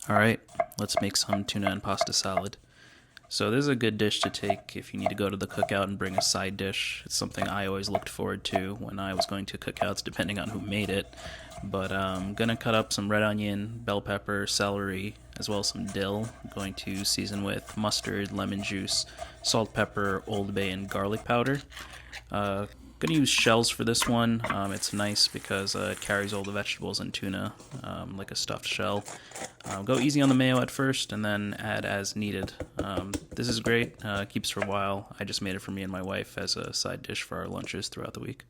Alright, let's make some tuna and pasta salad. So this is a good dish to take if you need to go to the cookout and bring a side dish. It's something I always looked forward to when I was going to cookouts, depending on who made it. But I'm gonna cut up some red onion, bell pepper, celery, as well as some dill. I'm going to season with mustard, lemon juice, salt, pepper, Old Bay, and garlic powder. Gonna use shells for this one. It's nice because it carries all the vegetables and tuna, like a stuffed shell. Go easy on the mayo at first, and then add as needed. This is great. Keeps for a while. I just made it for me and my wife as a side dish for our lunches throughout the week.